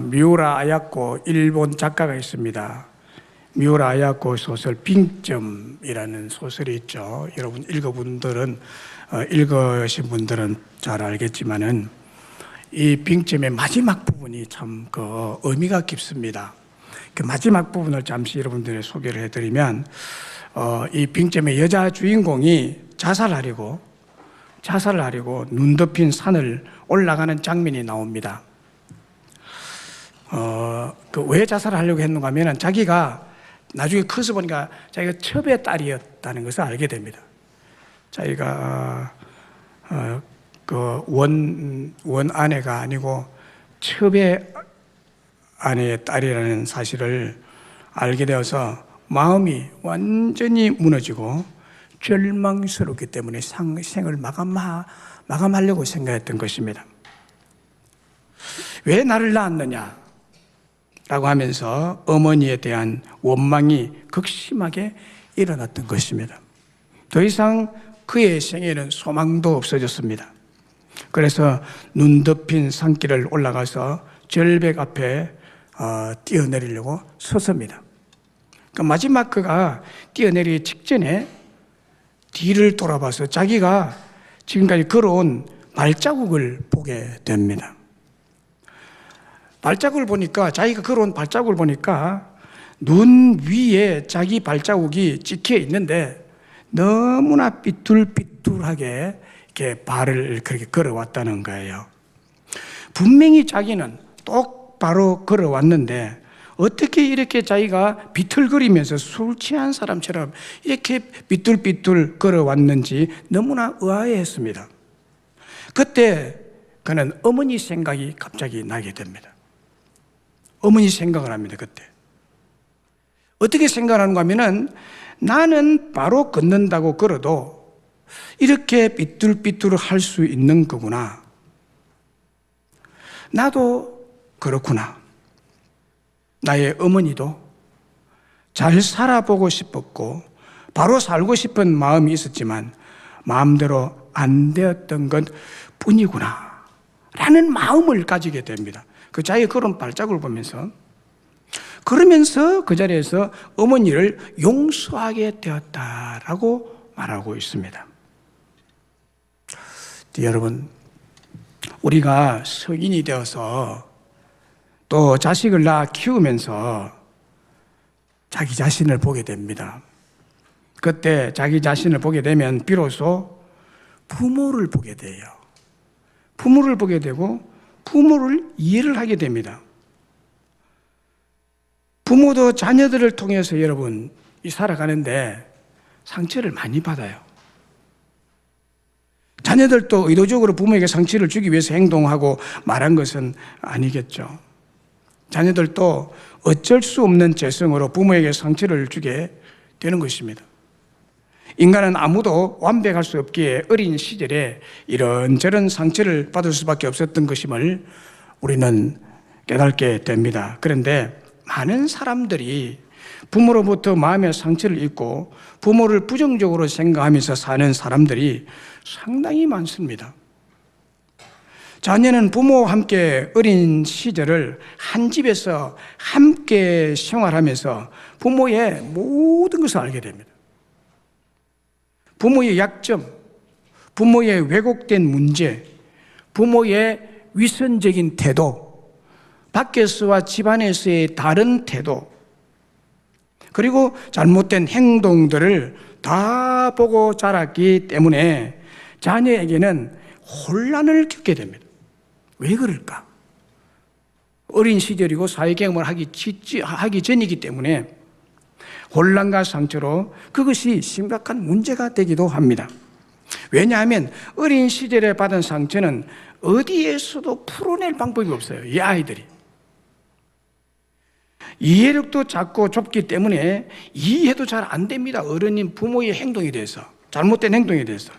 미우라 아야코 일본 작가가 있습니다. 미우라 아야코 소설 빙점이라는 소설이 있죠. 여러분 읽으신 분들은 잘 알겠지만은 이 빙점의 마지막 부분이 참 의미가 깊습니다. 그 마지막 부분을 잠시 여러분들에게 소개를 해드리면 이 빙점의 여자 주인공이 자살하려고 눈 덮인 산을 올라가는 장면이 나옵니다. 왜 자살하려고 했는가 하면 자기가 나중에 커서 보니까 자기가 첩의 딸이었다는 것을 알게 됩니다. 자기가 원 아내가 아니고 첩의 아내의 딸이라는 사실을 알게 되어서 마음이 완전히 무너지고 절망스럽기 때문에 생을 마감하려고 생각했던 것입니다. 왜 나를 낳았느냐 라고 하면서 어머니에 대한 원망이 극심하게 일어났던 것입니다. 더 이상 그의 생에는 소망도 없어졌습니다. 그래서 눈 덮인 산길을 올라가서 절벽 앞에 뛰어내리려고 섰습니다. 마지막 그가 뛰어내리기 직전에 뒤를 돌아봐서 자기가 지금까지 걸어온 발자국을 보게 됩니다. 발자국을 보니까, 자기가 걸어온 발자국을 보니까 눈 위에 자기 발자국이 찍혀 있는데 너무나 삐뚤삐뚤하게 이렇게 발을 그렇게 걸어왔다는 거예요. 분명히 자기는 똑바로 걸어왔는데 어떻게 이렇게 자기가 비틀거리면서 술 취한 사람처럼 이렇게 삐뚤삐뚤 걸어왔는지 너무나 의아해했습니다. 그때 그는 어머니 생각이 갑자기 나게 됩니다. 어머니 생각을 합니다. 그때 어떻게 생각하는가 하면은 나는 바로 걷는다고 걸어도 이렇게 삐뚤삐뚤 할 수 있는 거구나. 나도 그렇구나. 나의 어머니도 잘 살아보고 싶었고 바로 살고 싶은 마음이 있었지만 마음대로 안 되었던 것 뿐이구나 라는 마음을 가지게 됩니다. 그 자기의 그런 발자국을 보면서, 그러면서 그 자리에서 어머니를 용서하게 되었다라고 말하고 있습니다. 여러분, 우리가 성인이 되어서 또 자식을 낳아 키우면서 자기 자신을 보게 됩니다. 그때 자기 자신을 보게 되면 비로소 부모를 보게 돼요. 부모를 보게 되고 부모를 이해를 하게 됩니다. 부모도 자녀들을 통해서 여러분 살아가는데 상처를 많이 받아요. 자녀들도 의도적으로 부모에게 상처를 주기 위해서 행동하고 말한 것은 아니겠죠. 자녀들도 어쩔 수 없는 죄성으로 부모에게 상처를 주게 되는 것입니다. 인간은 아무도 완벽할 수 없기에 어린 시절에 이런저런 상처를 받을 수밖에 없었던 것임을 우리는 깨닫게 됩니다. 그런데 많은 사람들이 부모로부터 마음의 상처를 입고 부모를 부정적으로 생각하면서 사는 사람들이 상당히 많습니다. 자녀는 부모와 함께 어린 시절을 한 집에서 함께 생활하면서 부모의 모든 것을 알게 됩니다. 부모의 약점, 부모의 왜곡된 문제, 부모의 위선적인 태도, 밖에서와 집안에서의 다른 태도, 그리고 잘못된 행동들을 다 보고 자랐기 때문에 자녀에게는 혼란을 겪게 됩니다. 왜 그럴까? 어린 시절이고 사회경험을 하기 전이기 때문에 혼란과 상처로 그것이 심각한 문제가 되기도 합니다. 왜냐하면 어린 시절에 받은 상처는 어디에서도 풀어낼 방법이 없어요. 이 아이들이 이해력도 작고 좁기 때문에 이해도 잘 안 됩니다. 어른인 부모의 행동에 대해서, 잘못된 행동에 대해서.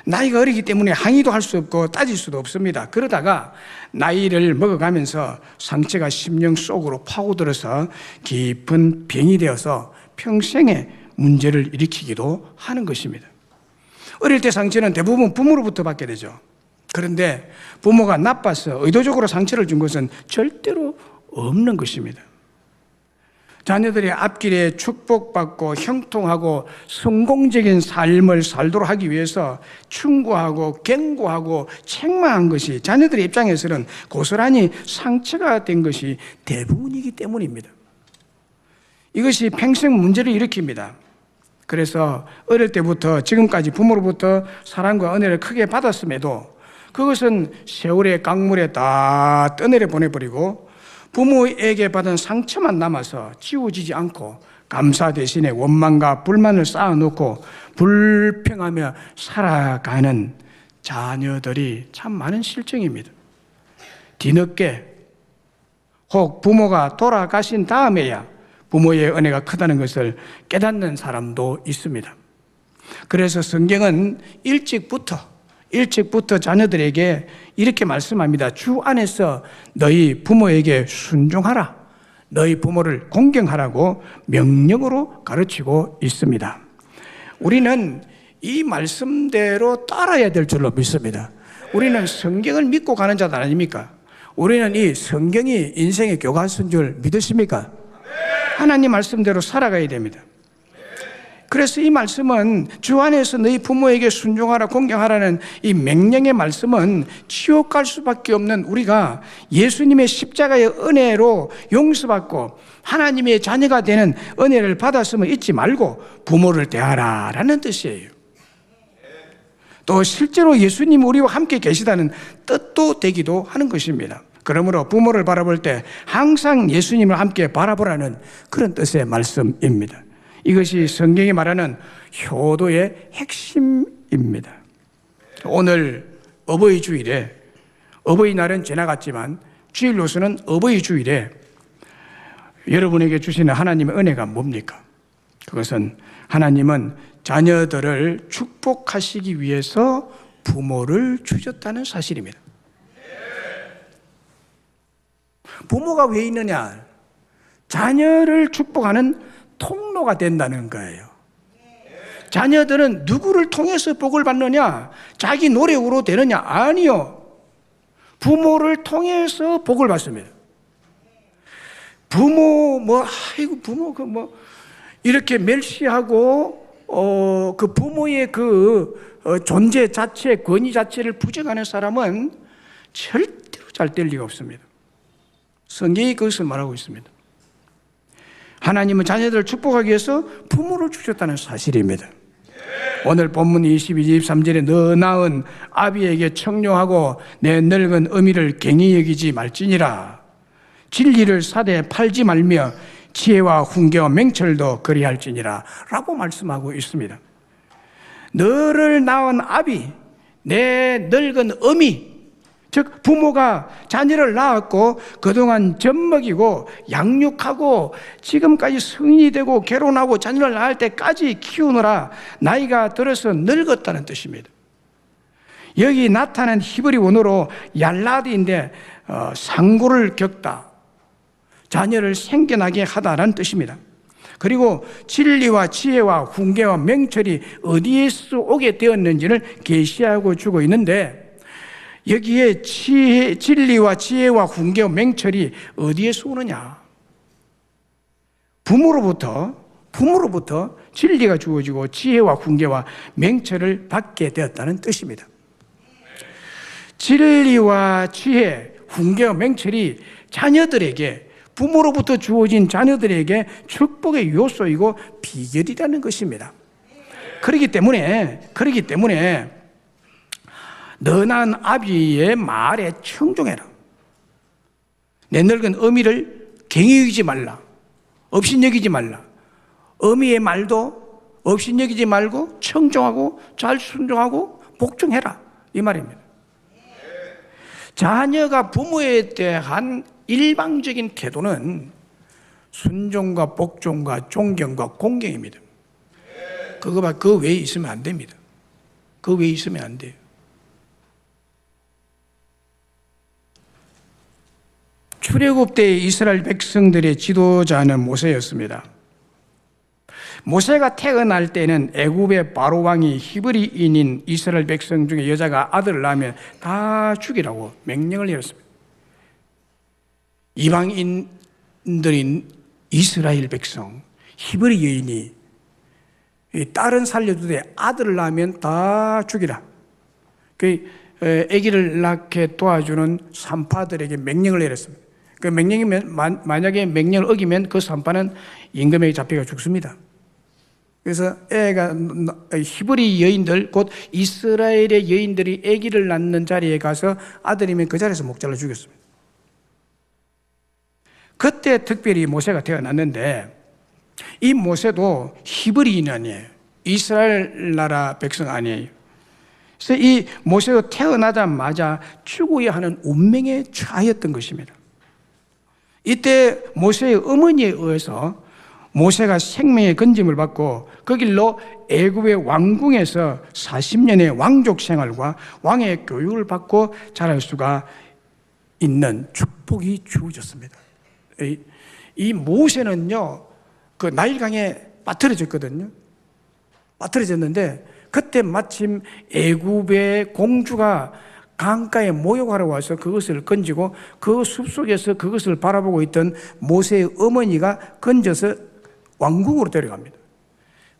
나이가 어리기 때문에 항의도 할 수 없고 따질 수도 없습니다. 그러다가 나이를 먹어가면서 상처가 심령 속으로 파고들어서 깊은 병이 되어서 평생에 문제를 일으키기도 하는 것입니다. 어릴 때 상처는 대부분 부모로부터 받게 되죠. 그런데 부모가 나빠서 의도적으로 상처를 준 것은 절대로 없는 것입니다. 자녀들이 앞길에 축복받고 형통하고 성공적인 삶을 살도록 하기 위해서 충고하고 경고하고 책망한 것이 자녀들의 입장에서는 고스란히 상처가 된 것이 대부분이기 때문입니다. 이것이 평생 문제를 일으킵니다. 그래서 어릴 때부터 지금까지 부모로부터 사랑과 은혜를 크게 받았음에도 그것은 세월의 강물에 다 떠내려 보내버리고 부모에게 받은 상처만 남아서 지워지지 않고 감사 대신에 원망과 불만을 쌓아놓고 불평하며 살아가는 자녀들이 참 많은 실정입니다. 뒤늦게 혹 부모가 돌아가신 다음에야 부모의 은혜가 크다는 것을 깨닫는 사람도 있습니다. 그래서 성경은 일찍부터 자녀들에게 이렇게 말씀합니다. 주 안에서 너희 부모에게 순종하라. 너희 부모를 공경하라고 명령으로 가르치고 있습니다. 우리는 이 말씀대로 따라야 될 줄로 믿습니다. 우리는 성경을 믿고 가는 자들 아닙니까? 우리는 이 성경이 인생의 교과서인 줄 믿으십니까? 하나님 말씀대로 살아가야 됩니다. 그래서 이 말씀은 주 안에서 너희 부모에게 순종하라 공경하라는 이 명령의 말씀은 지옥 갈 수밖에 없는 우리가 예수님의 십자가의 은혜로 용서받고 하나님의 자녀가 되는 은혜를 받았음을 잊지 말고 부모를 대하라라는 뜻이에요. 또 실제로 예수님이 우리와 함께 계시다는 뜻도 되기도 하는 것입니다. 그러므로 부모를 바라볼 때 항상 예수님을 함께 바라보라는 그런 뜻의 말씀입니다. 이것이 성경이 말하는 효도의 핵심입니다. 오늘 어버이 주일에, 어버이날은 지나갔지만 주일로서는 어버이 주일에 여러분에게 주시는 하나님의 은혜가 뭡니까? 그것은 하나님은 자녀들을 축복하시기 위해서 부모를 주셨다는 사실입니다. 부모가 왜 있느냐? 자녀를 축복하는 통로가 된다는 거예요. 자녀들은 누구를 통해서 복을 받느냐? 자기 노력으로 되느냐? 아니요. 부모를 통해서 복을 받습니다. 부모 이렇게 멸시하고 그 부모의 존재 자체, 권위 자체를 부정하는 사람은 절대로 잘 될 리가 없습니다. 성경이 그것을 말하고 있습니다. 하나님은 자녀들을 축복하기 위해서 부모를 주셨다는 사실입니다. 오늘 본문 22, 23절에 너 낳은 아비에게 청룡하고 내 늙은 어미를 갱히 여기지 말지니라. 진리를 사대 팔지 말며 지혜와 훈계와 맹철도 그리할지니라 라고 말씀하고 있습니다. 너를 낳은 아비, 내 늙은 어미, 즉 부모가 자녀를 낳았고 그동안 젖먹이고 양육하고 지금까지 성인이 되고 결혼하고 자녀를 낳을 때까지 키우느라 나이가 들어서 늙었다는 뜻입니다. 여기 나타난 히브리 원어로 얄라드인데 상고를 겪다, 자녀를 생겨나게 하다라는 뜻입니다. 그리고 진리와 지혜와 훈계와 명철이 어디에서 오게 되었는지를 계시하고 주고 있는데 여기에 진리와 지혜와 훈계와 맹철이 어디에서 오느냐? 부모로부터 진리가 주어지고 지혜와 훈계와 맹철을 받게 되었다는 뜻입니다. 진리와 지혜, 훈계와 맹철이 자녀들에게, 부모로부터 주어진 자녀들에게 축복의 요소이고 비결이라는 것입니다. 그렇기 때문에 너 낳은 아비의 말에 청종해라. 내 늙은 어미를 갱히 여기지 말라. 업신여기지 말라. 어미의 말도 업신여기지 말고 청종하고 잘 순종하고 복종해라. 이 말입니다. 자녀가 부모에 대한 일방적인 태도는 순종과 복종과 존경과 공경입니다. 그 외에 있으면 안 됩니다. 그 외에 있으면 안 돼요. 출애굽 때 이스라엘 백성들의 지도자는 모세였습니다. 모세가 태어날 때는 애굽의 바로 왕이 히브리인인 이스라엘 백성 중에 여자가 아들을 낳으면 다 죽이라고 명령을 내렸습니다. 이방인들인 이스라엘 백성, 히브리 여인이 딸은 살려도 돼, 아들을 낳으면 다 죽이라. 그 아기를 낳게 도와주는 산파들에게 명령을 내렸습니다. 그 명령이면, 만약에 명령을 어기면 그 산파는 임금에게 잡혀가 죽습니다. 그래서 애가, 히브리 여인들, 곧 이스라엘의 여인들이 아기를 낳는 자리에 가서 아들이면 그 자리에서 목 잘라 죽였습니다. 그때 특별히 모세가 태어났는데, 이 모세도 히브리인 아니에요. 이스라엘 나라 백성 아니에요. 그래서 이 모세가 태어나자마자 죽어야 하는 운명에 처하였던 것입니다. 이때 모세의 어머니에 의해서 모세가 생명의 건짐을 받고 그 길로 애굽의 왕궁에서 40년의 왕족 생활과 왕의 교육을 받고 자랄 수가 있는 축복이 주어졌습니다. 이 모세는요, 그 나일강에 빠뜨려졌거든요. 빠뜨려졌는데 그때 마침 애굽의 공주가 강가에 목욕하러 와서 그것을 건지고 그 숲속에서 그것을 바라보고 있던 모세의 어머니가 건져서 왕궁으로 데려갑니다.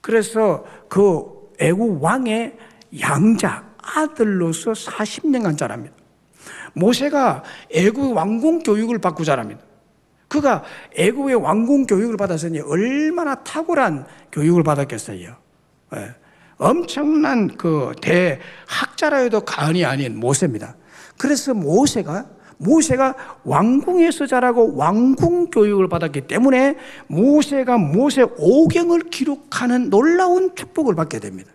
그래서 그 애굽 왕의 양자 아들로서 40년간 자랍니다. 모세가 애굽 왕궁 교육을 받고 자랍니다. 그가 애굽의 왕궁 교육을 받았으니 얼마나 탁월한 교육을 받았겠어요. 네. 엄청난 그 대학자라 해도 과언이 아닌 모세입니다. 그래서 모세가 왕궁에서 자라고 왕궁 교육을 받았기 때문에 모세가 모세 오경을 기록하는 놀라운 축복을 받게 됩니다.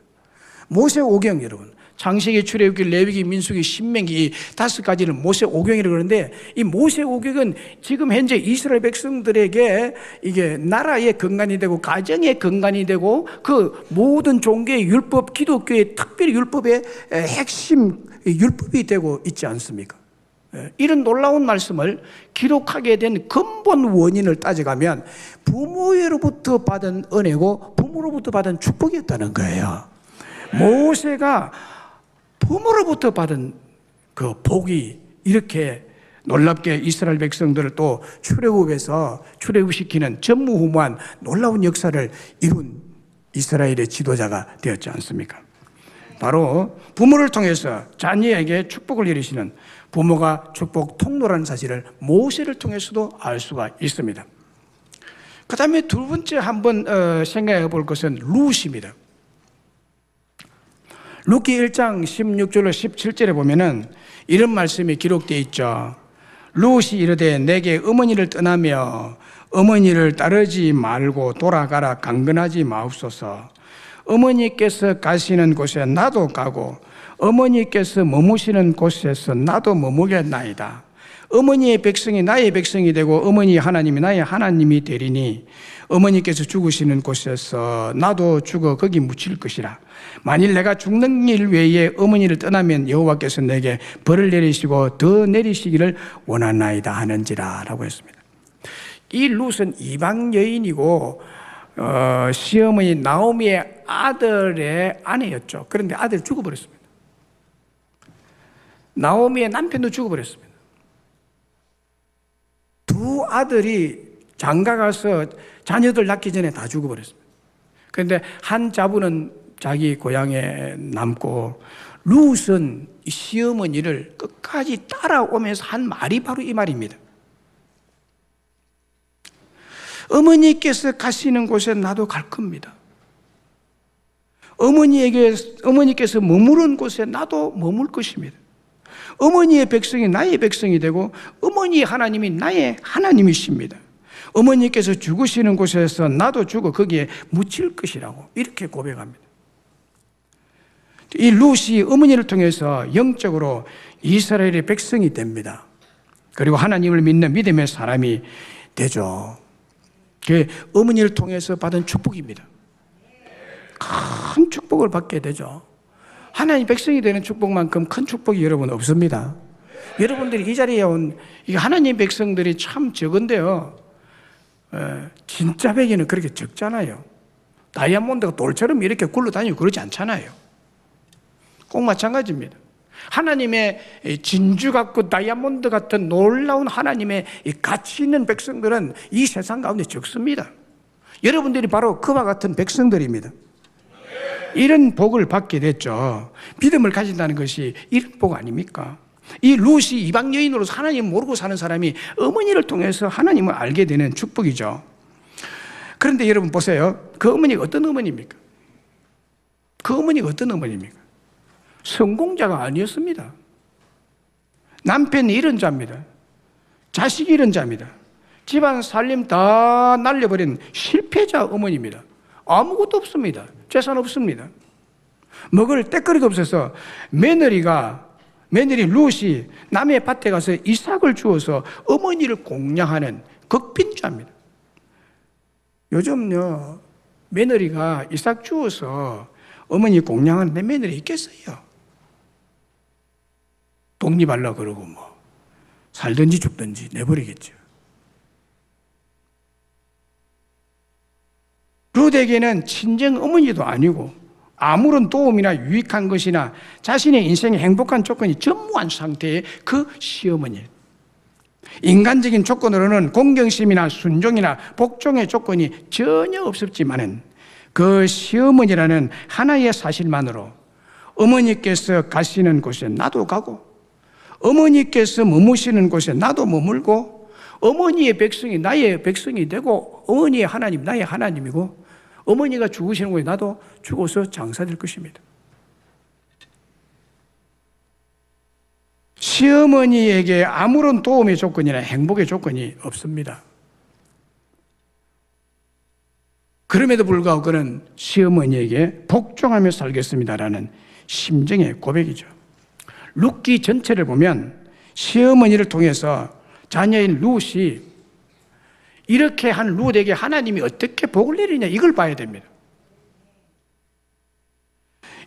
모세 오경, 여러분, 창세기, 출애굽기, 레위기, 민수기, 신명기 이 5가지를 모세 오경이라고 그러는데, 이 모세 오경은 지금 현재 이스라엘 백성들에게 이게 나라의 근간이 되고 가정의 근간이 되고 그 모든 종교의 율법, 기독교의 특별히 율법의 핵심 율법이 되고 있지 않습니까? 이런 놀라운 말씀을 기록하게 된 근본 원인을 따져가면 부모로부터 받은 은혜고 부모로부터 받은 축복이었다는 거예요. 모세가 부모로부터 받은 그 복이 이렇게 놀랍게 이스라엘 백성들을 또 출애굽시키는 전무후무한 놀라운 역사를 이룬 이스라엘의 지도자가 되었지 않습니까? 바로 부모를 통해서 자녀에게 축복을 내리시는 부모가 축복 통로라는 사실을 모세를 통해서도 알 수가 있습니다. 그 다음에 두 번째 한번 생각해 볼 것은 룻입니다. 룻기 1장 16절로 17절에 보면은 이런 말씀이 기록되어 있죠. 룻이 이르되 내게 어머니를 떠나며 어머니를 따르지 말고 돌아가라 강건하지 마옵소서. 어머니께서 가시는 곳에 나도 가고 어머니께서 머무시는 곳에서 나도 머무겠나이다. 어머니의 백성이 나의 백성이 되고 어머니 하나님이 나의 하나님이 되리니 어머니께서 죽으시는 곳에서 나도 죽어 거기 묻힐 것이라. 만일 내가 죽는 일 외에 어머니를 떠나면 여호와께서 내게 벌을 내리시고 더 내리시기를 원하나이다 하는지라 라고 했습니다. 이 룻은 이방 여인이고 시어머니 나오미의 아들의 아내였죠. 그런데 아들이 죽어버렸습니다. 나오미의 남편도 죽어버렸습니다. 두 아들이 장가가서 자녀들 낳기 전에 다 죽어버렸습니다. 그런데 한 자부는 자기 고향에 남고 룻은 시어머니를 끝까지 따라오면서 한 말이 바로 이 말입니다. 어머니께서 가시는 곳에 나도 갈 겁니다. 어머니께서 머무른 곳에 나도 머물 것입니다. 어머니의 백성이 나의 백성이 되고 어머니의 하나님이 나의 하나님이십니다. 어머니께서 죽으시는 곳에서 나도 죽어 거기에 묻힐 것이라고 이렇게 고백합니다. 이 룻이 어머니를 통해서 영적으로 이스라엘의 백성이 됩니다. 그리고 하나님을 믿는 믿음의 사람이 되죠. 그게 어머니를 통해서 받은 축복입니다. 큰 축복을 받게 되죠. 하나님 백성이 되는 축복만큼 큰 축복이 여러분 없습니다. 여러분들이 이 자리에 온 하나님 백성들이 참 적은데요. 진짜 백이는 그렇게 적잖아요. 다이아몬드가 돌처럼 이렇게 굴러다니고 그러지 않잖아요. 꼭 마찬가지입니다. 하나님의 진주 같고 다이아몬드 같은 놀라운 하나님의 가치 있는 백성들은 이 세상 가운데 적습니다. 여러분들이 바로 그와 같은 백성들입니다. 이런 복을 받게 됐죠. 믿음을 가진다는 것이 이런 복 아닙니까? 이 룻이 이방 여인으로서 하나님 모르고 사는 사람이 어머니를 통해서 하나님을 알게 되는 축복이죠. 그런데 여러분 보세요. 그 어머니가 어떤 어머니입니까? 그 어머니가 어떤 어머니입니까? 성공자가 아니었습니다. 남편이 이런 자입니다. 자식이 이런 자입니다. 집안 살림 다 날려버린 실패자 어머니입니다. 아무것도 없습니다. 재산 없습니다. 먹을 때거리도 없어서 며느리 룻이 남의 밭에 가서 이삭을 주어서 어머니를 공양하는 극빈자입니다. 요즘요, 며느리가 이삭 주어서 어머니 공양하는 내 며느리 있겠어요? 독립하려고 그러고 살든지 죽든지 내버리겠죠. 룻에게는 친정 어머니도 아니고 아무런 도움이나 유익한 것이나 자신의 인생의 행복한 조건이 전무한 상태의 그 시어머니. 인간적인 조건으로는 공경심이나 순종이나 복종의 조건이 전혀 없었지만은 그 시어머니라는 하나의 사실만으로 어머니께서 가시는 곳에 나도 가고 어머니께서 머무시는 곳에 나도 머물고 어머니의 백성이 나의 백성이 되고 어머니의 하나님 나의 하나님이고 어머니가 죽으시는 곳에 나도 죽어서 장사될 것입니다. 시어머니에게 아무런 도움의 조건이나 행복의 조건이 없습니다. 그럼에도 불구하고 그는 시어머니에게 복종하며 살겠습니다라는 심정의 고백이죠. 룻기 전체를 보면 시어머니를 통해서 자녀인 룻이 이렇게 한 룻에게 하나님이 어떻게 복을 내리냐 이걸 봐야 됩니다.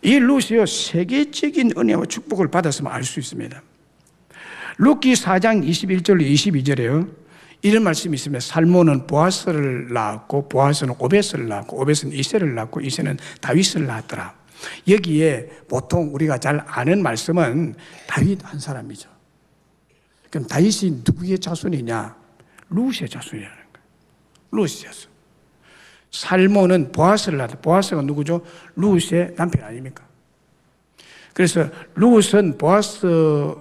이 룻이요 세계적인 은혜와 축복을 받았음을 알 수 있습니다. 룻기 4장 21절로 22절에요 이런 말씀이 있습니다. 살몬은 보아스를 낳았고 보아스는 오벳을 낳았고 오벳은 이새를 낳았고 이새는 다윗을 낳았더라. 여기에 보통 우리가 잘 아는 말씀은 다윗 한 사람이죠. 그럼 다윗이 누구의 자손이냐? 룻의 자손이라는 거예요. 룻의 자손. 살몬은 보아스를 낳았다. 보아스가 누구죠? 룻의 남편 아닙니까? 그래서 룻은 보아스와의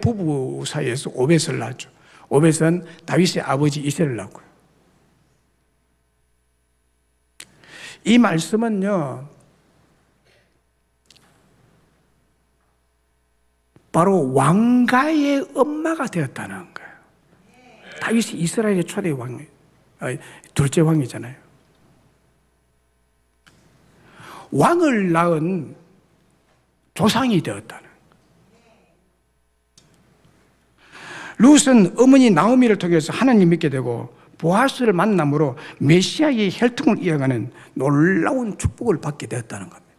부부 사이에서 오벳을 낳았죠. 오벳은 다윗의 아버지 이새를 낳고요. 이 말씀은요, 바로 왕가의 엄마가 되었다는 거예요. 다윗이 이스라엘의 초대 왕, 둘째 왕이잖아요. 왕을 낳은 조상이 되었다는 거예요. 룻은 어머니 나오미를 통해서 하나님 믿게 되고 보아스를 만남으로 메시아의 혈통을 이어가는 놀라운 축복을 받게 되었다는 겁니다.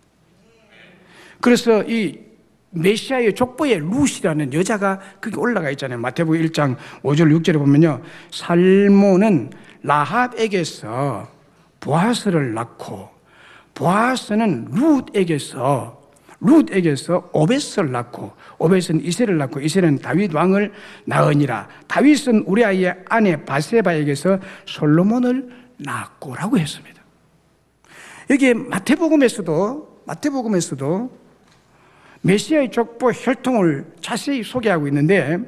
그래서 이 메시아의 족보에 룻이라는 여자가 거기 올라가 있잖아요. 마태복음 1장 5절 6절에 보면요. 살몬은 라합에게서 보아스를 낳고 보아스는 룻에게서 오벳을 낳고 오벳은 이새를 낳고 이새는 다윗 왕을 낳으니라. 다윗은 우리아의 아내 바세바에게서 솔로몬을 낳았고라고 했습니다. 여기에 마태복음에서도 메시아의 족보 혈통을 자세히 소개하고 있는데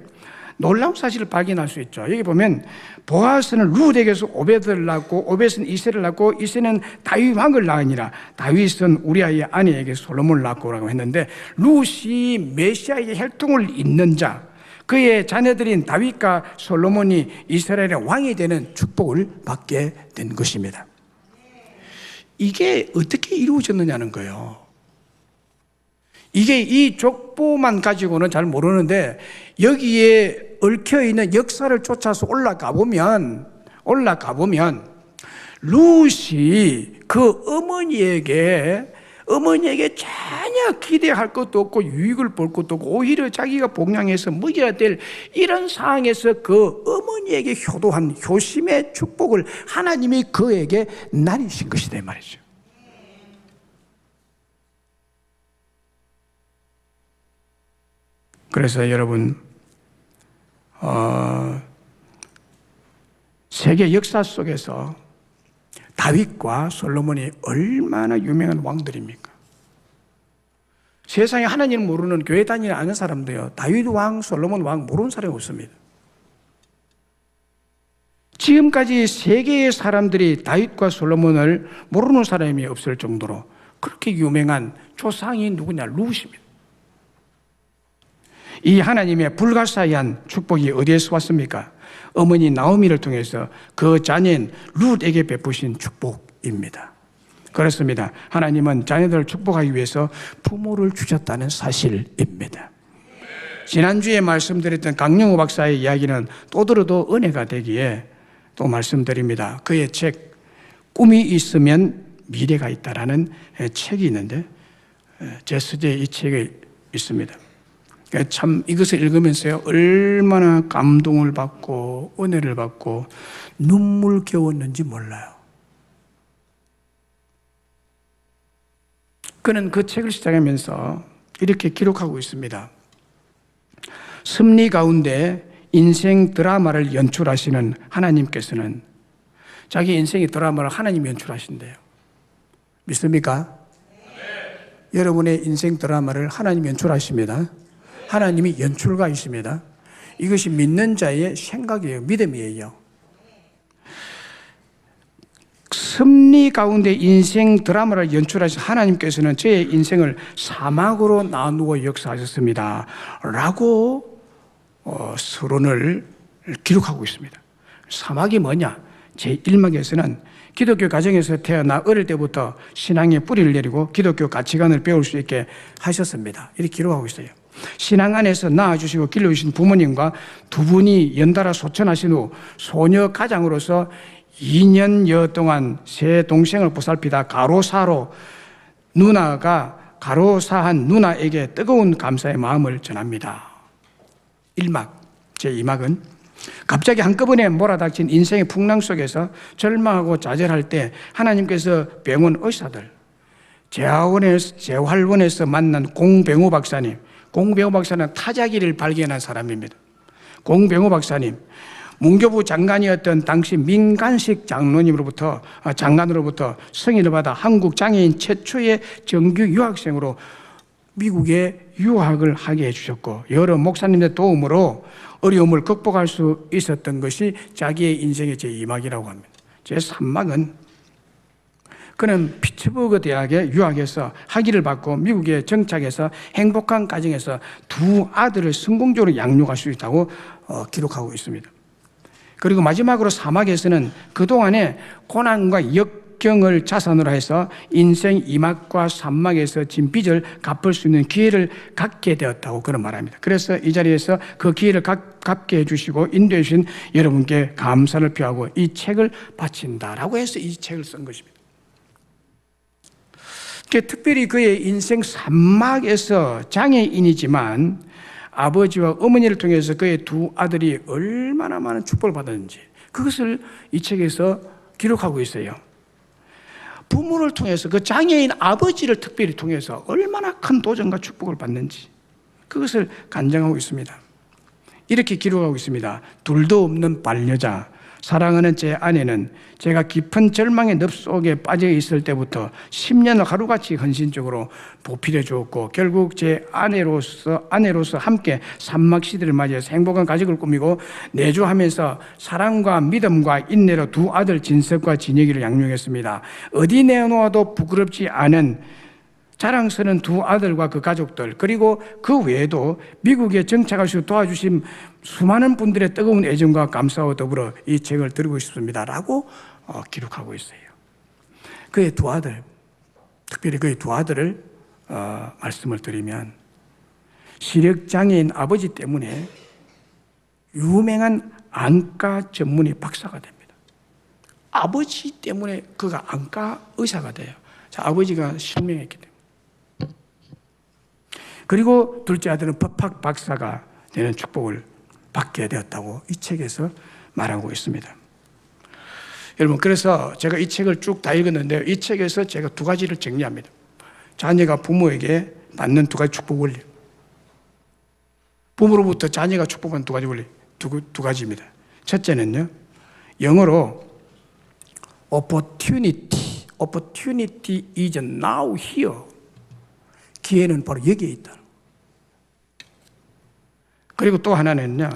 놀라운 사실을 발견할 수 있죠. 여기 보면 보아스는 룻에게서 오벳을 낳고 오벳은 이새를 낳고 이새는 다윗 왕을 낳으니라. 다윗은 우리아의 아내에게 솔로몬을 낳고라고 했는데 룻이 메시아의 혈통을 잇는 자, 그의 자녀들인 다윗과 솔로몬이 이스라엘의 왕이 되는 축복을 받게 된 것입니다. 이게 어떻게 이루어졌느냐는 거예요. 이게 이 족보만 가지고는 잘 모르는데 여기에 얽혀있는 역사를 쫓아서 올라가 보면 룻이 그 어머니에게 전혀 기대할 것도 없고 유익을 볼 것도 없고 오히려 자기가 복양해서 먹여야 될 이런 상황에서 그 어머니에게 효도한 효심의 축복을 하나님이 그에게 나리신 것이다 이 말이죠. 그래서 여러분 세계 역사 속에서 다윗과 솔로몬이 얼마나 유명한 왕들입니까? 세상에 하나님을 모르는 교회 다니는 아는 사람도요, 다윗 왕, 솔로몬 왕 모르는 사람이 없습니다. 지금까지 세계의 사람들이 다윗과 솔로몬을 모르는 사람이 없을 정도로 그렇게 유명한 조상이 누구냐? 룻입니다. 이 하나님의 불가사의한 축복이 어디에서 왔습니까? 어머니 나오미를 통해서 그 자녀인 룻에게 베푸신 축복입니다. 그렇습니다. 하나님은 자녀들을 축복하기 위해서 부모를 주셨다는 사실입니다. 지난주에 말씀드렸던 강영호 박사의 이야기는 또 들어도 은혜가 되기에 또 말씀드립니다. 그의 책 꿈이 있으면 미래가 있다라는 책이 있는데 제 서재에 이 책이 있습니다. 참 이것을 읽으면서요 얼마나 감동을 받고 은혜를 받고 눈물겨웠는지 몰라요. 그는 그 책을 시작하면서 이렇게 기록하고 있습니다. 섭리 가운데 인생 드라마를 연출하시는 하나님께서는 자기 인생의 드라마를 하나님이 연출하신대요. 믿습니까? 네. 여러분의 인생 드라마를 하나님이 연출하십니다. 하나님이 연출가이십니다. 이것이 믿는 자의 생각이에요. 믿음이에요. 섭리 가운데 인생 드라마를 연출하신 하나님께서는 저의 인생을 사막으로 나누어 역사하셨습니다. 라고 서론을 기록하고 있습니다. 사막이 뭐냐? 제1막에서는 기독교 가정에서 태어나 어릴 때부터 신앙의 뿌리를 내리고 기독교 가치관을 배울 수 있게 하셨습니다. 이렇게 기록하고 있어요. 신앙 안에서 낳아주시고 길러주신 부모님과 두 분이 연달아 소천하신 후 소녀 가장으로서 2년여 동안 세 동생을 보살피다 가로사로 가로사한 누나에게 뜨거운 감사의 마음을 전합니다. 1막, 제2막은 갑자기 한꺼번에 몰아닥친 인생의 풍랑 속에서 절망하고 좌절할 때 하나님께서 병원 의사들, 재활원에서 만난 공병호 박사님, 공병호 박사는 타자기를 발견한 사람입니다. 공병호 박사님, 문교부 장관이었던 당시 민간식 장로님으로부터 승인을 받아 한국 장애인 최초의 정규 유학생으로 미국에 유학을 하게 해주셨고 여러 목사님의 도움으로 어려움을 극복할 수 있었던 것이 자기의 인생의 제2막이라고 합니다. 제3막은 그는 피츠버그 대학에 유학해서 학위를 받고 미국에 정착해서 행복한 가정에서 두 아들을 성공적으로 양육할 수 있다고 기록하고 있습니다. 그리고 마지막으로 사막에서는 그동안의 고난과 역경을 자산으로 해서 인생 2막과 3막에서 진 빚을 갚을 수 있는 기회를 갖게 되었다고 그런 말합니다. 그래서 이 자리에서 그 기회를 갚게 해주시고 인도해 주신 여러분께 감사를 표하고 이 책을 바친다라고 해서 이 책을 쓴 것입니다. 특별히 그의 인생 3막에서 장애인이지만 아버지와 어머니를 통해서 그의 두 아들이 얼마나 많은 축복을 받았는지 그것을 이 책에서 기록하고 있어요. 부모를 통해서 그 장애인 아버지를 특별히 통해서 얼마나 큰 도전과 축복을 받는지 그것을 간증하고 있습니다. 이렇게 기록하고 있습니다. 둘도 없는 반려자, 사랑하는 제 아내는 제가 깊은 절망의 늪 속에 빠져 있을 때부터 10년을 하루같이 헌신적으로 보필해 주었고 결국 제 아내로서 함께 산막 시대를 맞이해서 행복한 가족을 꾸미고 내조하면서 사랑과 믿음과 인내로 두 아들 진석과 진혁이를 양육했습니다. 어디 내놓아도 부끄럽지 않은 자랑스러운 두 아들과 그 가족들 그리고 그 외에도 미국에 정착하시고 도와주신 수많은 분들의 뜨거운 애정과 감사와 더불어 이 책을 드리고 싶습니다 라고 기록하고 있어요. 그의 두 아들, 특별히 그의 두 아들을 말씀을 드리면 시력장애인 아버지 때문에 유명한 안과 전문의 박사가 됩니다. 아버지 때문에 그가 안과 의사가 돼요. 자, 아버지가 실명했기 때문에. 그리고 둘째 아들은 법학 박사가 되는 축복을 받게 되었다고 이 책에서 말하고 있습니다. 여러분, 그래서 제가 이 책을 쭉 다 읽었는데요. 이 책에서 제가 두 가지를 정리합니다. 자녀가 부모에게 받는 두 가지 축복 원리. 부모로부터 자녀가 축복받는 두 가지 원리. 두 가지입니다. 첫째는요, 영어로 opportunity. opportunity is now here. 기회는 바로 여기에 있다. 그리고 또 하나는요,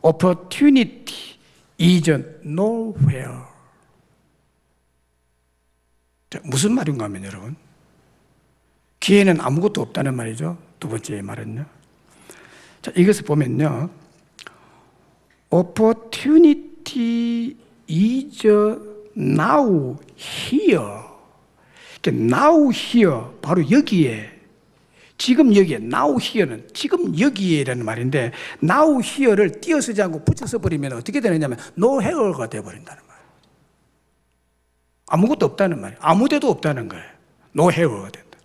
opportunity is nowhere. 자, 무슨 말인가 하면 여러분, 기회는 아무것도 없다는 말이죠. 두 번째 말은요. 자, 이것을 보면요, opportunity is now here. now here, 바로 여기에, 지금 여기에, now here는 지금 여기에라는 말인데, now here를 띄어쓰지 않고 붙여서 버리면 어떻게 되느냐면 no here가 되어버린다는 말이에요. 아무것도 없다는 말이에요. 아무데도 없다는 거예요. no here가 된다.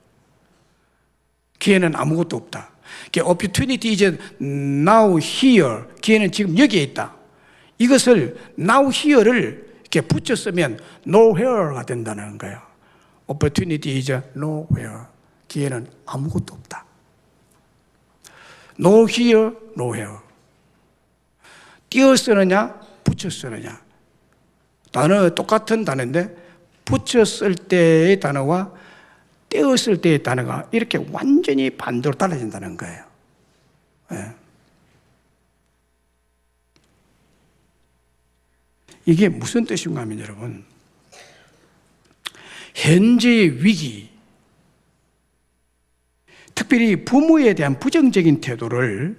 기회는 아무것도 없다. opportunity is now here. 기회는 지금 여기에 있다. 이것을 now here를 이렇게 붙여 쓰면 nowhere가 된다는 거예요. opportunity is nowhere. 기회는 아무것도 없다. no here, nowhere. 띄어 쓰느냐, 붙여 쓰느냐. 단어 똑같은 단어인데 붙여 쓸 때의 단어와 떼어 쓸 때의 단어가 이렇게 완전히 반대로 달라진다는 거예요. 네. 이게 무슨 뜻인가 하면 여러분, 현재의 위기, 특별히 부모에 대한 부정적인 태도를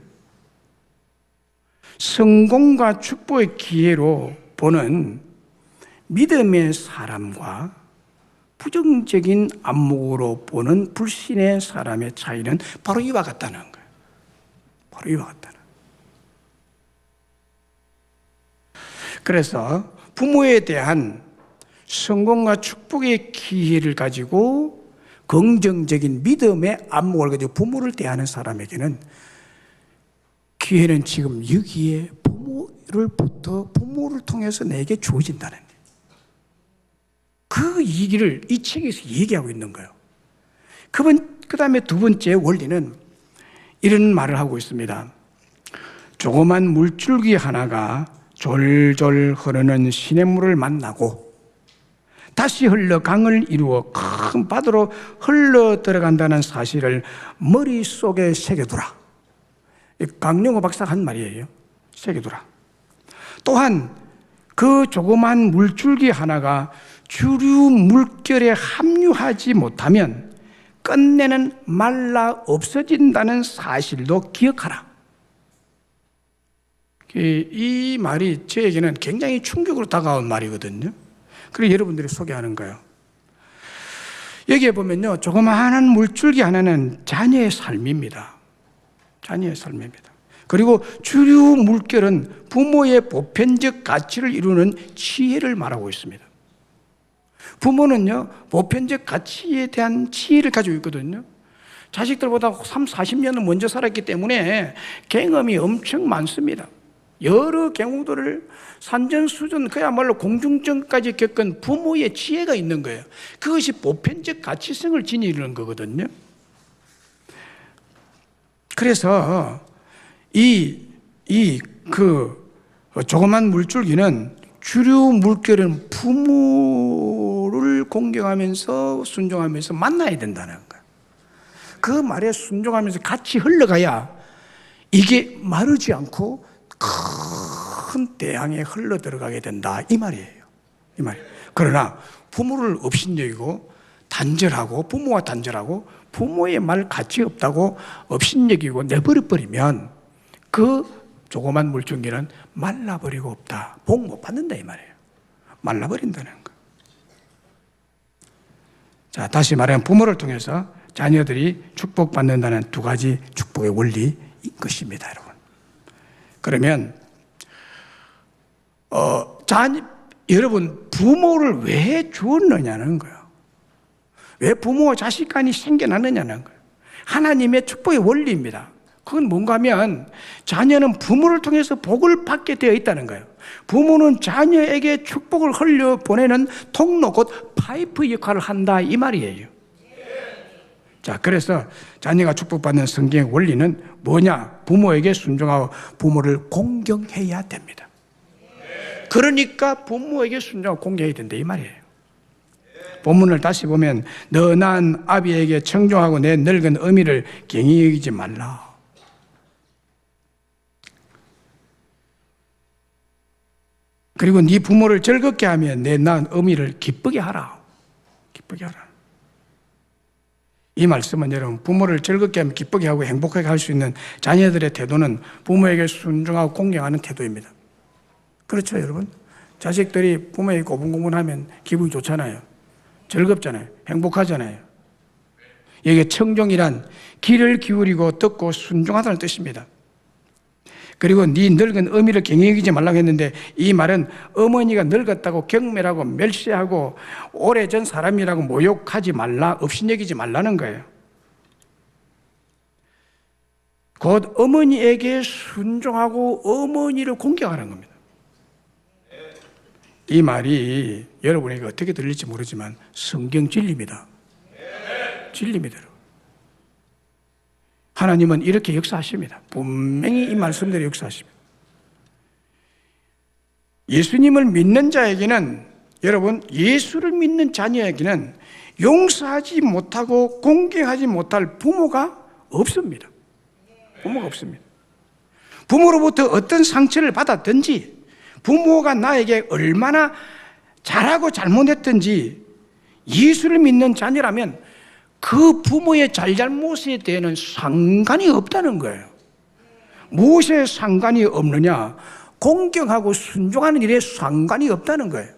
성공과 축복의 기회로 보는 믿음의 사람과 부정적인 안목으로 보는 불신의 사람의 차이는 바로 이와 같다는 거예요. 바로 이와 같다는. 그래서 부모에 대한 성공과 축복의 기회를 가지고 긍정적인 믿음의 안목을 가지고 부모를 대하는 사람에게는 기회는 지금 여기에 부모를 통해서 내게 주어진다는 거예요. 그 얘기를 이 책에서 얘기하고 있는 거예요. 그 다음에 두 번째 원리는 이런 말을 하고 있습니다. 조그만 물줄기 하나가 졸졸 흐르는 시냇물을 만나고 다시 흘러 강을 이루어 큰 바다로 흘러 들어간다는 사실을 머릿속에 새겨두라. 강령호 박사가 한 말이에요. 새겨두라. 또한 그 조그만 물줄기 하나가 주류 물결에 합류하지 못하면 끝내는 말라 없어진다는 사실도 기억하라. 이 말이 저에게는 굉장히 충격으로 다가온 말이거든요. 그래서 여러분들이 소개하는 거예요. 여기에 보면요, 조그마한 물줄기 하나는 자녀의 삶입니다. 자녀의 삶입니다. 그리고 주류 물결은 부모의 보편적 가치를 이루는 지혜를 말하고 있습니다. 부모는요, 보편적 가치에 대한 지혜를 가지고 있거든요. 자식들보다 30-40년을 먼저 살았기 때문에 경험이 엄청 많습니다. 여러 경우들을 산전수전 그야말로 공중전까지 겪은 부모의 지혜가 있는 거예요. 그것이 보편적 가치성을 지니는 거거든요. 그래서 조그만 물줄기는 주류 물결은 부모를 공경하면서 순종하면서 만나야 된다는 거예요. 그 말에 순종하면서 같이 흘러가야 이게 마르지 않고 큰 대양에 흘러 들어가게 된다, 이 말이에요. 이 말. 그러나 부모를 업신여기고 단절하고 부모와 단절하고 부모의 말 가치 없다고 업신여기고 내버려 버리면 그 조그만 물줄기는 말라버리고 없다. 복 못 받는다, 이 말이에요. 말라버린다는 거. 자, 다시 말하면 부모를 통해서 자녀들이 축복받는다는 두 가지 축복의 원리인 것입니다, 여러분. 그러면 여러분, 부모를 왜 주었느냐는 거예요. 왜 부모와 자식 간이 생겨나느냐는 거예요. 하나님의 축복의 원리입니다. 그건 뭔가 하면 자녀는 부모를 통해서 복을 받게 되어 있다는 거예요. 부모는 자녀에게 축복을 흘려 보내는 통로, 곧 파이프 역할을 한다, 이 말이에요. 자, 그래서 자녀가 축복받는 성경의 원리는 뭐냐? 부모에게 순종하고 부모를 공경해야 됩니다. 그러니까 부모에게 순종하고 공경해야 된다, 이 말이에요. 본문을 다시 보면 너 난 아비에게 청종하고 내 늙은 어미를 경히 여기지 말라. 그리고 네 부모를 즐겁게 하며 내 낳은 어미를 기쁘게 하라. 기쁘게 하라. 이 말씀은 여러분, 부모를 즐겁게 하며 기쁘게 하고 행복하게 할 수 있는 자녀들의 태도는 부모에게 순종하고 공경하는 태도입니다. 그렇죠, 여러분? 자식들이 부모에게 고분고분하면 기분이 좋잖아요. 즐겁잖아요. 행복하잖아요. 여기에 청종이란 귀를 기울이고 듣고 순종하다는 뜻입니다. 그리고 네 늙은 어미를 경히 여기지 말라고 했는데, 이 말은 어머니가 늙었다고 경멸하고 멸시하고 오래전 사람이라고 모욕하지 말라, 업신여기지 말라는 거예요. 곧 어머니에게 순종하고 어머니를 공경하는 겁니다. 이 말이 여러분에게 어떻게 들릴지 모르지만 성경 진리입니다. 진리입니다. 하나님은 이렇게 역사하십니다. 분명히 이 말씀대로 역사하십니다. 예수님을 믿는 자에게는, 여러분, 예수를 믿는 자녀에게는 용서하지 못하고 공경하지 못할 부모가 없습니다. 부모가 없습니다. 부모로부터 어떤 상처를 받았든지, 부모가 나에게 얼마나 잘하고 잘못했든지, 예수를 믿는 자녀라면 그 부모의 잘잘못에 대해서는 상관이 없다는 거예요. 무엇에 상관이 없느냐? 공경하고 순종하는 일에 상관이 없다는 거예요.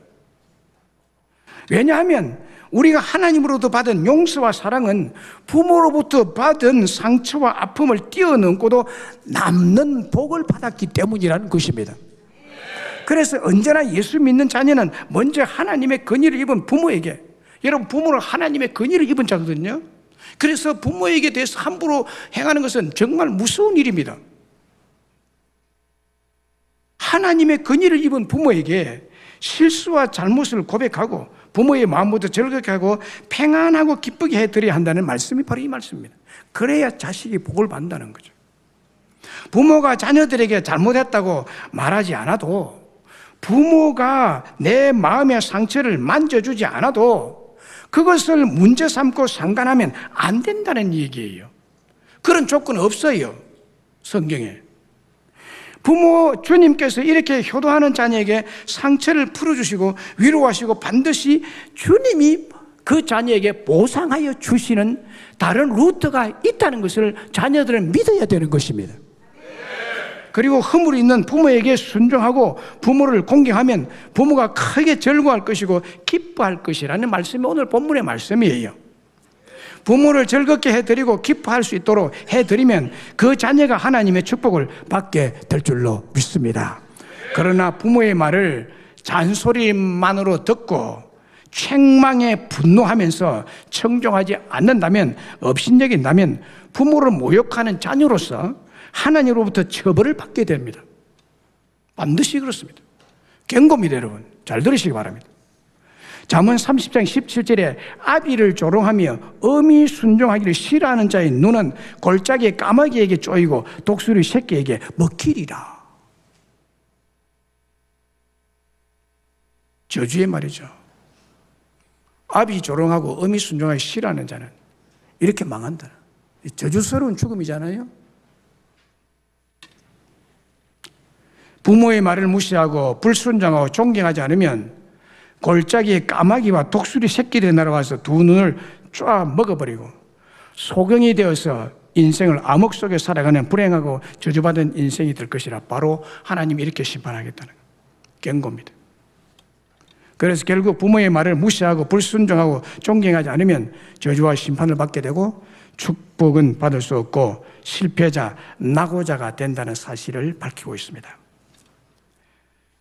왜냐하면 우리가 하나님으로부터 받은 용서와 사랑은 부모로부터 받은 상처와 아픔을 뛰어넘고도 남는 복을 받았기 때문이라는 것입니다. 그래서 언제나 예수 믿는 자녀는 먼저 하나님의 건의를 입은 부모에게, 여러분, 부모는 하나님의 건의를 입은 자거든요. 그래서 부모에게 대해서 함부로 행하는 것은 정말 무서운 일입니다. 하나님의 건의를 입은 부모에게 실수와 잘못을 고백하고 부모의 마음부터 즐겁게 하고 평안하고 기쁘게 해드려야 한다는 말씀이 바로 이 말씀입니다. 그래야 자식이 복을 받는다는 거죠. 부모가 자녀들에게 잘못했다고 말하지 않아도, 부모가 내 마음의 상처를 만져주지 않아도 그것을 문제 삼고 상관하면 안 된다는 얘기예요. 그런 조건 없어요, 성경에. 부모, 주님께서 이렇게 효도하는 자녀에게 상처를 풀어주시고 위로하시고 반드시 주님이 그 자녀에게 보상하여 주시는 다른 루트가 있다는 것을 자녀들은 믿어야 되는 것입니다. 그리고 허물이 있는 부모에게 순종하고 부모를 공경하면 부모가 크게 즐거워할 것이고 기뻐할 것이라는 말씀이 오늘 본문의 말씀이에요. 부모를 즐겁게 해드리고 기뻐할 수 있도록 해드리면 그 자녀가 하나님의 축복을 받게 될 줄로 믿습니다. 그러나 부모의 말을 잔소리만으로 듣고 책망에 분노하면서 청종하지 않는다면, 업신여긴다면 부모를 모욕하는 자녀로서 하나님으로부터 처벌을 받게 됩니다. 반드시 그렇습니다. 경고입니다, 여러분. 잘 들으시기 바랍니다. 잠언 30장 17절에 아비를 조롱하며 어미 순종하기를 싫어하는 자의 눈은 골짜기의 까마귀에게 쪼이고 독수리 새끼에게 먹히리라. 저주의 말이죠. 아비 조롱하고 어미 순종하기 싫어하는 자는 이렇게 망한다. 저주스러운 죽음이잖아요. 부모의 말을 무시하고 불순종하고 존경하지 않으면 골짜기의 까마귀와 독수리 새끼들이 날아와서 두 눈을 쫙 먹어버리고 소경이 되어서 인생을 암흑 속에 살아가는 불행하고 저주받은 인생이 될 것이라, 바로 하나님이 이렇게 심판하겠다는 경고입니다. 그래서 결국 부모의 말을 무시하고 불순종하고 존경하지 않으면 저주와 심판을 받게 되고 축복은 받을 수 없고 실패자, 낙오자가 된다는 사실을 밝히고 있습니다.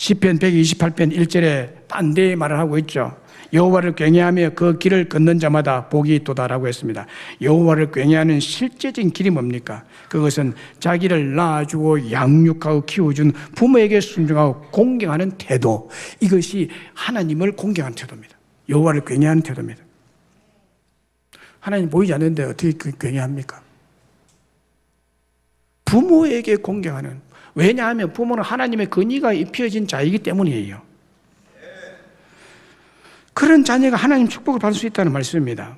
시편 128편 1절에 반대의 말을 하고 있죠. 여호와를 경외하며 그 길을 걷는 자마다 복이 있도다라고 했습니다. 여호와를 경외하는 실제적인 길이 뭡니까? 그것은 자기를 낳아주고 양육하고 키워준 부모에게 순종하고 공경하는 태도, 이것이 하나님을 공경하는 태도입니다. 여호와를 경외하는 태도입니다. 하나님 보이지 않는데 어떻게 경외합니까? 부모에게 공경하는, 왜냐하면 부모는 하나님의 권위가 입혀진 자이기 때문이에요. 그런 자녀가 하나님 축복을 받을 수 있다는 말씀입니다.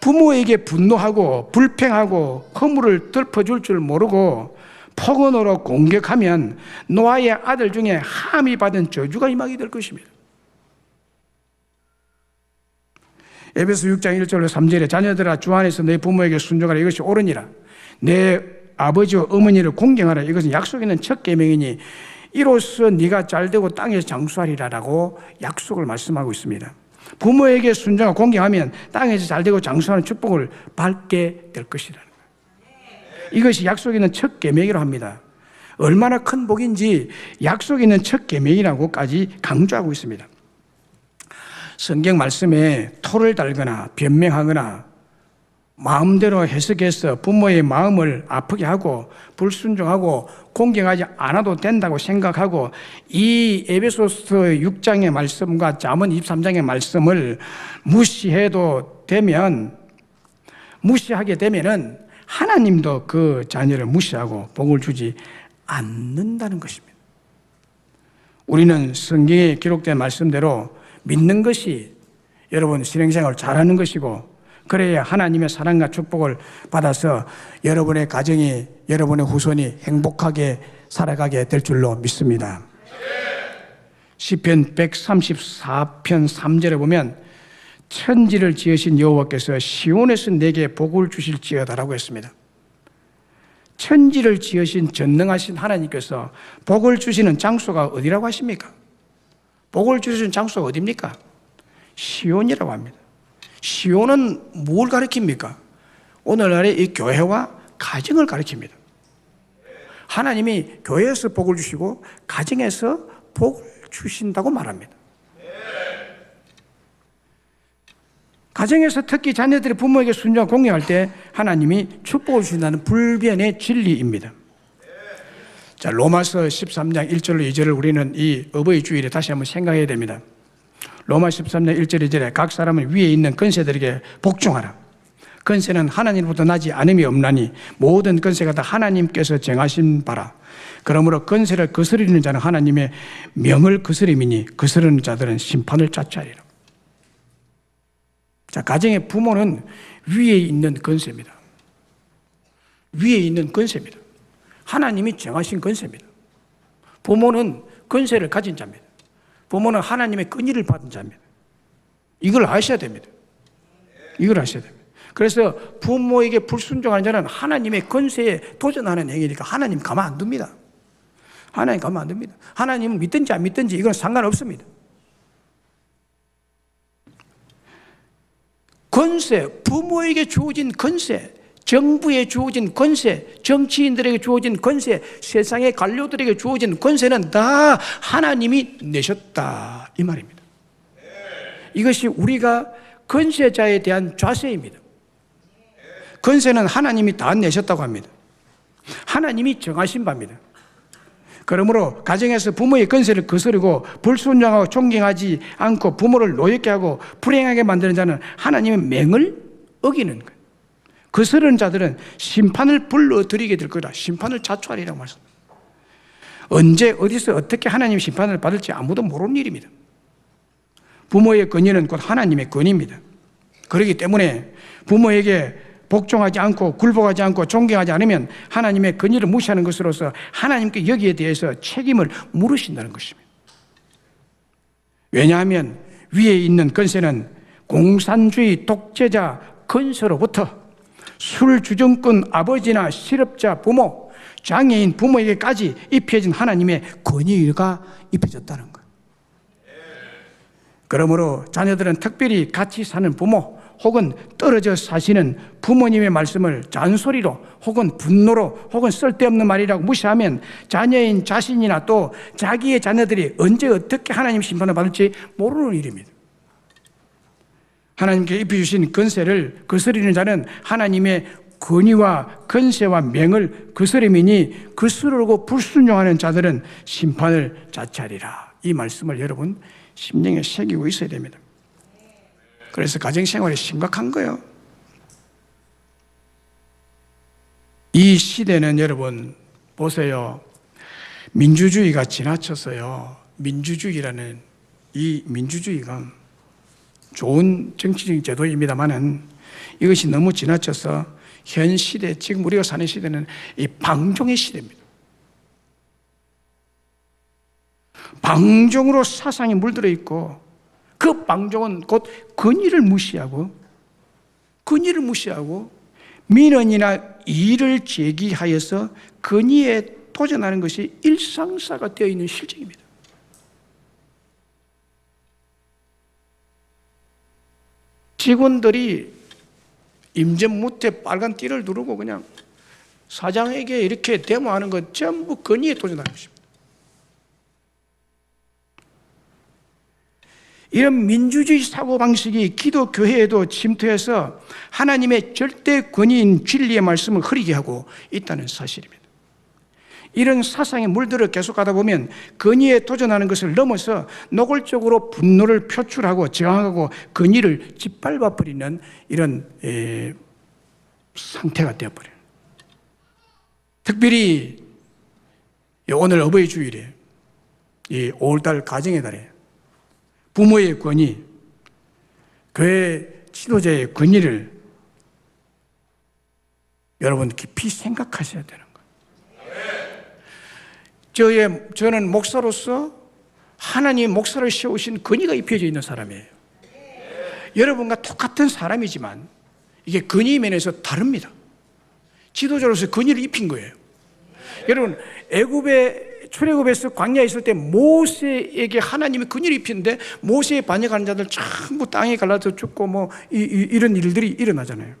부모에게 분노하고 불평하고 허물을 덮어줄 줄 모르고 폭언으로 공격하면 노아의 아들 중에 함이 받은 저주가 임하게 될 것입니다. 에베소 6장 1절로 3절에 자녀들아 주 안에서 내 부모에게 순종하라 이것이 옳으니라. 내 아버지와 어머니를 공경하라 이것은 약속 있는 첫 계명이니 이로써 네가 잘되고 땅에서 장수하리라라고 약속을 말씀하고 있습니다. 부모에게 순종하고 공경하면 땅에서 잘되고 장수하는 축복을 받게 될 것이라는 거예요. 이것이 약속 있는 첫 계명이라고 합니다. 얼마나 큰 복인지 약속 있는 첫 계명이라고까지 강조하고 있습니다. 성경 말씀에 토를 달거나 변명하거나 마음대로 해석해서 부모의 마음을 아프게 하고 불순종하고 공경하지 않아도 된다고 생각하고 이 에베소서 6장의 말씀과 잠언 23장의 말씀을 무시하게 되면은 하나님도 그 자녀를 무시하고 복을 주지 않는다는 것입니다. 우리는 성경에 기록된 말씀대로 믿는 것이 여러분 신앙생활을 잘하는 것이고, 그래야 하나님의 사랑과 축복을 받아서 여러분의 가정이, 여러분의 후손이 행복하게 살아가게 될 줄로 믿습니다. 시편 134편 3절에 보면 천지를 지으신 여호와께서 시온에서 내게 복을 주실지어다라고 했습니다. 천지를 지으신 전능하신 하나님께서 복을 주시는 장소가 어디라고 하십니까? 복을 주시는 장소가 어디입니까? 시온이라고 합니다. 시온은 뭘 가리킵니까? 오늘날의 이 교회와 가정을 가리킵니다. 하나님이 교회에서 복을 주시고 가정에서 복을 주신다고 말합니다. 가정에서 특히 자녀들이 부모에게 순종하고 공경할 때 하나님이 축복을 주신다는 불변의 진리입니다. 자, 로마서 13장 1절로 2절을 우리는 이 어버이 주일에 다시 한번 생각해야 됩니다. 로마 13장 1절 2절에 각 사람은 위에 있는 권세들에게 복종하라. 권세는 하나님으로부터 나지 않음이 없나니 모든 권세가 다 하나님께서 정하신 바라. 그러므로 권세를 거스리는 자는 하나님의 명을 거스림이니 거스르는 자들은 심판을 자초하리라. 자, 가정의 부모는 위에 있는 권세입니다. 위에 있는 권세입니다. 하나님이 정하신 권세입니다. 부모는 권세를 가진 자입니다. 부모는 하나님의 권위를 받은 자입니다. 이걸 아셔야 됩니다. 이걸 아셔야 됩니다. 그래서 부모에게 불순종하는 자는 하나님의 권세에 도전하는 행위니까 하나님 가만 안 둡니다. 하나님 가만 안 둡니다. 하나님은 믿든지 안 믿든지 이건 상관없습니다. 권세, 부모에게 주어진 권세, 정부에 주어진 권세, 정치인들에게 주어진 권세, 세상의 관료들에게 주어진 권세는 다 하나님이 내셨다 이 말입니다. 이것이 우리가 권세자에 대한 좌세입니다. 권세는 하나님이 다 내셨다고 합니다. 하나님이 정하신 바입니다. 그러므로 가정에서 부모의 권세를 거스르고 불순종하고 존경하지 않고 부모를 노엽게 하고 불행하게 만드는 자는 하나님의 맹을 어기는 거예요. 거스르는 자들은 심판을 불러들이게 될 거다. 심판을 자초하리라고 말씀합니다. 언제 어디서 어떻게 하나님의 심판을 받을지 아무도 모르는 일입니다. 부모의 권위는 곧 하나님의 권위입니다. 그렇기 때문에 부모에게 복종하지 않고 굴복하지 않고 존경하지 않으면 하나님의 권위를 무시하는 것으로서 하나님께 여기에 대해서 책임을 물으신다는 것입니다. 왜냐하면 위에 있는 권세는 공산주의 독재자 권세로부터 술주정권 아버지나 실업자 부모, 장애인 부모에게까지 입혀진 하나님의 권위가 입혀졌다는 거예요. 그러므로 자녀들은 특별히 같이 사는 부모, 혹은 떨어져 사시는 부모님의 말씀을 잔소리로 혹은 분노로 혹은 쓸데없는 말이라고 무시하면 자녀인 자신이나 또 자기의 자녀들이 언제 어떻게 하나님 심판을 받을지 모르는 일입니다. 하나님께 입혀주신 권세를 거스리는 자는 하나님의 권위와 권세와 명을 거스름이니 거스르고 불순종하는 자들은 심판을 자처하리라. 이 말씀을 여러분 심령에 새기고 있어야 됩니다. 그래서 가정생활이 심각한 거예요. 이 시대는 여러분 보세요. 민주주의가 지나쳤어요. 민주주의라는 이 민주주의가 좋은 정치적인 제도입니다만은 이것이 너무 지나쳐서 현 시대, 지금 우리가 사는 시대는 이 방종의 시대입니다. 방종으로 사상이 물들어 있고 그 방종은 곧 권위를 무시하고 민원이나 이의를 제기하여서 권위에 도전하는 것이 일상사가 되어 있는 실정입니다. 직원들이 임전무태 빨간 띠를 누르고 그냥 사장에게 이렇게 데모하는 건 전부 권위에 도전하는 것입니다. 이런 민주주의 사고방식이 기독교회에도 침투해서 하나님의 절대 권위인 진리의 말씀을 흐리게 하고 있다는 사실입니다. 이런 사상에 물들어 계속 가다 보면 권위에 도전하는 것을 넘어서 노골적으로 분노를 표출하고 저항하고 권위를 짓밟아 버리는 이런 상태가 되어버려요. 특별히 오늘 어버이 주일에 이 5월달 가정의 달에 부모의 권위, 교회 지도자의 권위를 여러분 깊이 생각하셔야 되는 거예요. 저는 목사로서 하나님 목사를 세우신 권위가 입혀져 있는 사람이에요. 여러분과 똑같은 사람이지만 이게 권위 면에서 다릅니다. 지도자로서 권위를 입힌 거예요. 여러분 출애굽에서 광야에 있을 때 모세에게 하나님이 권위를 입히는데 모세에 반역하는 자들 전부 땅에 갈라져 죽고 뭐 이런 일들이 일어나잖아요.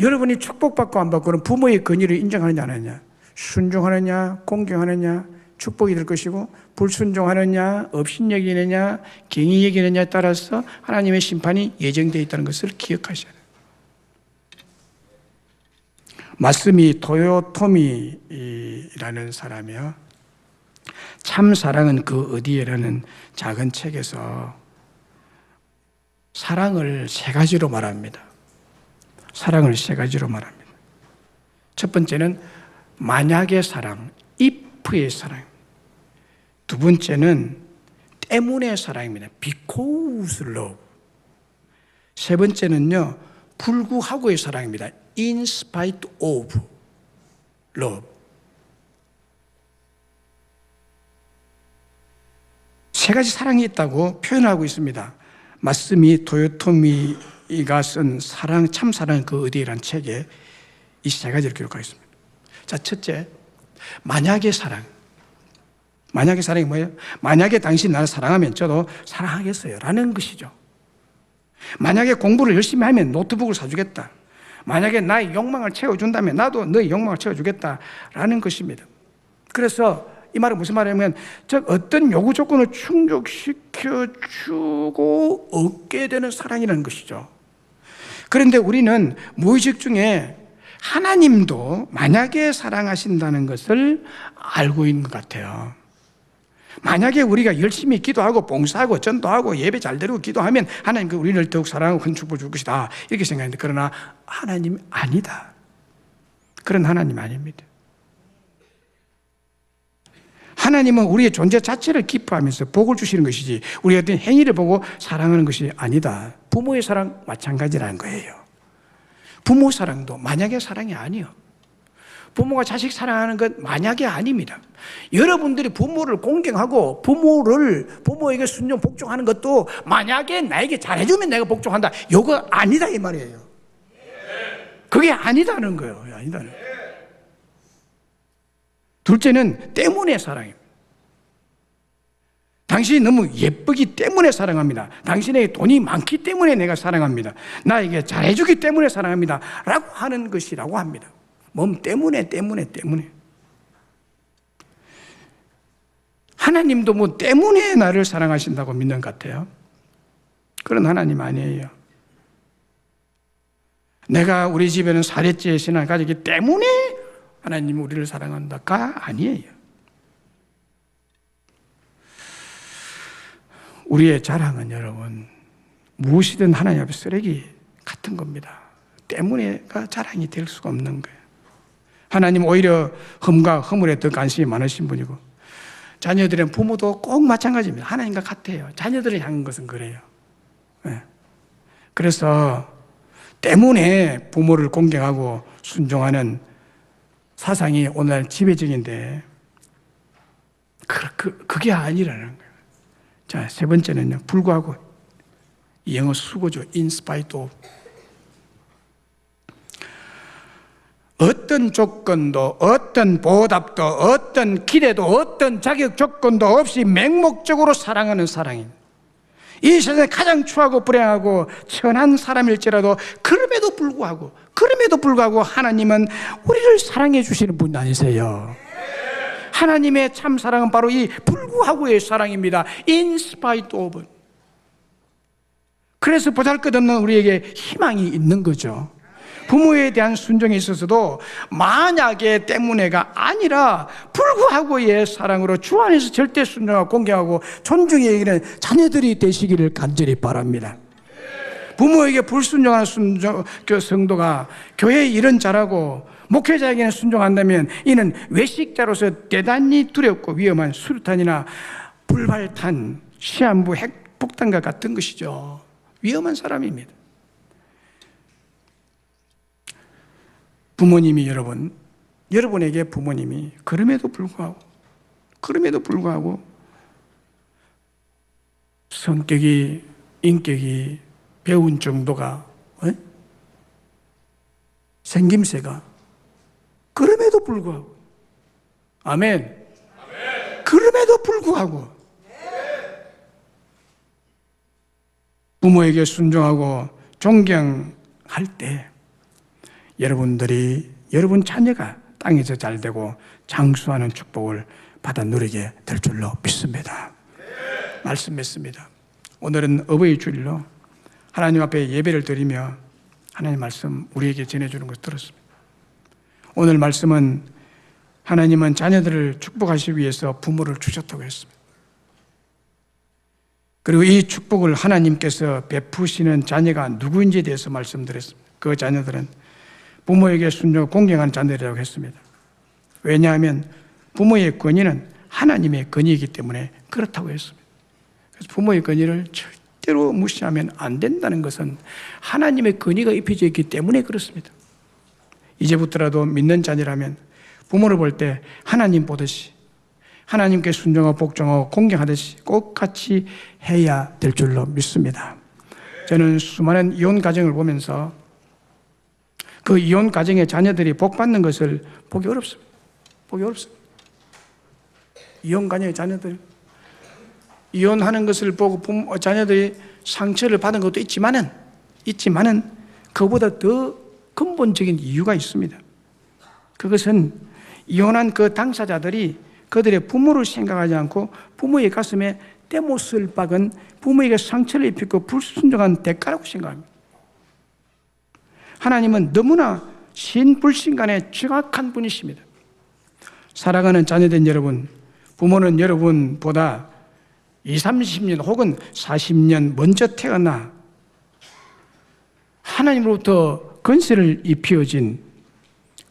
여러분이 축복받고 안 받고는 부모의 권위를 인정하느냐 안 하느냐, 순종하느냐 공경하느냐 축복이 될 것이고 불순종하느냐 업신여기느냐 경히 여기느냐에 따라서 하나님의 심판이 예정되어 있다는 것을 기억하셔야 돼요. 마스미 토요토미라는 사람이요, 참 사랑은 그 어디에라는 작은 책에서 사랑을 세 가지로 말합니다. 사랑을 세 가지로 말합니다. 첫 번째는 만약의 사랑, if의 사랑. 두 번째는 때문의 사랑입니다. because love. 세 번째는요, 불구하고의 사랑입니다. in spite of love. 세 가지 사랑이 있다고 표현하고 있습니다. 마스미 토요토미가 쓴 사랑, 참 사랑은 그 어디에라는 책에 이 세 가지를 기록하고 있습니다. 자, 첫째, 만약의 사랑. 만약의 사랑이 뭐예요? 만약에 당신이 나를 사랑하면 저도 사랑하겠어요 라는 것이죠. 만약에 공부를 열심히 하면 노트북을 사주겠다. 만약에 나의 욕망을 채워준다면 나도 너의 욕망을 채워주겠다라는 것입니다. 그래서 이 말은 무슨 말이냐면, 즉 어떤 요구 조건을 충족시켜주고 얻게 되는 사랑이라는 것이죠. 그런데 우리는 무의식 중에 하나님도 만약에 사랑하신다는 것을 알고 있는 것 같아요. 만약에 우리가 열심히 기도하고 봉사하고 전도하고 예배 잘 드리고 기도하면 하나님 우리를 더욱 사랑하고 큰 축복을 줄 것이다 이렇게 생각했는데, 그러나 하나님 아니다. 그런 하나님 아닙니다. 하나님은 우리의 존재 자체를 기뻐하면서 복을 주시는 것이지 우리가 어떤 행위를 보고 사랑하는 것이 아니다. 부모의 사랑 마찬가지라는 거예요. 부모 사랑도 만약의 사랑이 아니에요. 부모가 자식 사랑하는 것 만약이 아닙니다. 여러분들이 부모를 공경하고 부모에게 순종 복종하는 것도 만약에 나에게 잘해주면 내가 복종한다, 이거 아니다 이 말이에요. 그게 아니다는 거예요. 아니다는 거예요. 둘째는 때문에 사랑입니다. 당신이 너무 예쁘기 때문에 사랑합니다. 당신에게 돈이 많기 때문에 내가 사랑합니다. 나에게 잘해주기 때문에 사랑합니다. 라고 하는 것이라고 합니다. 몸 때문에. 하나님도 뭐 때문에 나를 사랑하신다고 믿는 것 같아요. 그런 하나님 아니에요. 내가 우리 집에는 사례죄의 신앙을 가지기 때문에 하나님이 우리를 사랑한다가 아니에요. 우리의 자랑은 여러분 무엇이든 하나님 앞에 쓰레기 같은 겁니다. 때문에가 자랑이 될 수가 없는 거예요. 하나님 오히려 흠과 허물에 더 관심이 많으신 분이고 자녀들의 부모도 꼭 마찬가지입니다. 하나님과 같아요. 자녀들을 향한 것은 그래요. 그래서 때문에 부모를 공경하고 순종하는 사상이 오늘 지배적인데 그게 아니라는 거예요. 자, 세 번째는요. 불구하고 이 영어 수고죠. in spite of. 어떤 조건도 어떤 보답도 어떤 기대도 어떤 자격 조건도 없이 맹목적으로 사랑하는 사랑입니다. 이 세상에 가장 추하고 불행하고 천한 사람일지라도 그럼에도 불구하고 하나님은 우리를 사랑해 주시는 분 아니세요? 하나님의 참 사랑은 바로 이 불구하고의 사랑입니다. In spite of. 그래서 보잘것없는 우리에게 희망이 있는 거죠. 부모에 대한 순종에 있어서도 만약에 때문에가 아니라 불구하고의 사랑으로 주 안에서 절대 순종하고 공경하고 존중해 여기는 자녀들이 되시기를 간절히 바랍니다. 부모에게 불순종하는 성도가 교회에 일은 잘하고 목회자에게는 순종한다면 이는 외식자로서 대단히 두렵고 위험한 수류탄이나 불발탄, 시한부 핵폭탄과 같은 것이죠. 위험한 사람입니다. 부모님이 여러분에게 부모님이 그럼에도 불구하고 성격이, 인격이, 배운 정도가, 생김새가 그럼에도 불구하고 아멘. 그럼에도 불구하고 부모에게 순종하고 존경할 때 여러분 자녀가 땅에서 잘되고 장수하는 축복을 받아 누리게 될 줄로 믿습니다. 말씀 맺습니다. 오늘은 어버이 주일로 하나님 앞에 예배를 드리며 하나님 말씀 우리에게 전해주는 것을 들었습니다. 오늘 말씀은 하나님은 자녀들을 축복하시기 위해서 부모를 주셨다고 했습니다. 그리고 이 축복을 하나님께서 베푸시는 자녀가 누구인지에 대해서 말씀드렸습니다. 그 자녀들은 부모에게 순종, 공경하는 자녀들이라고 했습니다. 왜냐하면 부모의 권위는 하나님의 권위이기 때문에 그렇다고 했습니다. 그래서 부모의 권위를 절대로 무시하면 안 된다는 것은 하나님의 권위가 입혀져 있기 때문에 그렇습니다. 이제부터라도 믿는 자녀라면 부모를 볼 때 하나님 보듯이 하나님께 순종하고 복종하고 공경하듯이 꼭 같이 해야 될 줄로 믿습니다. 저는 수많은 이혼 가정을 보면서 그 이혼 가정의 자녀들이 복 받는 것을 보기 어렵습니다. 이혼 가정의 자녀들 이혼하는 것을 보고 자녀들이 상처를 받은 것도 있지만은 그보다 더 근본적인 이유가 있습니다. 그것은 이혼한 그 당사자들이 그들의 부모를 생각하지 않고 부모의 가슴에 떼못을 박은 부모에게 상처를 입히고 불순종한 대가라고 생각합니다. 하나님은 너무나 신불신간에 정확한 분이십니다. 사랑하는 자녀된 여러분, 부모는 여러분보다 20, 30년 혹은 40년 먼저 태어나 하나님으로부터 권세를 입혀진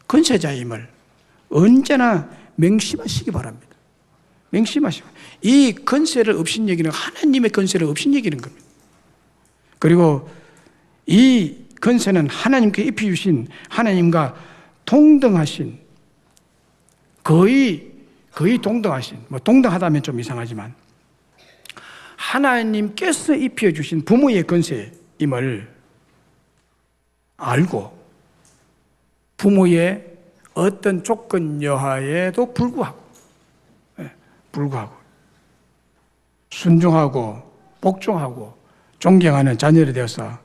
권세자임을 언제나 명심하시기 바랍니다. 명심하시고 이 권세를 없인 얘기는 하나님의 권세를 없인 얘기는 겁니다. 그리고 이 권세는 하나님께 입혀주신 하나님과 동등하신 거의 동등하신 동등하다면 좀 이상하지만 하나님께서 입혀주신 부모의 권세임을 알고 부모의 어떤 조건 여하에도 불구하고 순종하고 복종하고 존경하는 자녀들이 되어서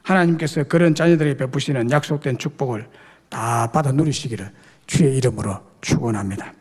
하나님께서 그런 자녀들에게 베푸시는 약속된 축복을 다 받아 누리시기를 주의 이름으로 축원합니다.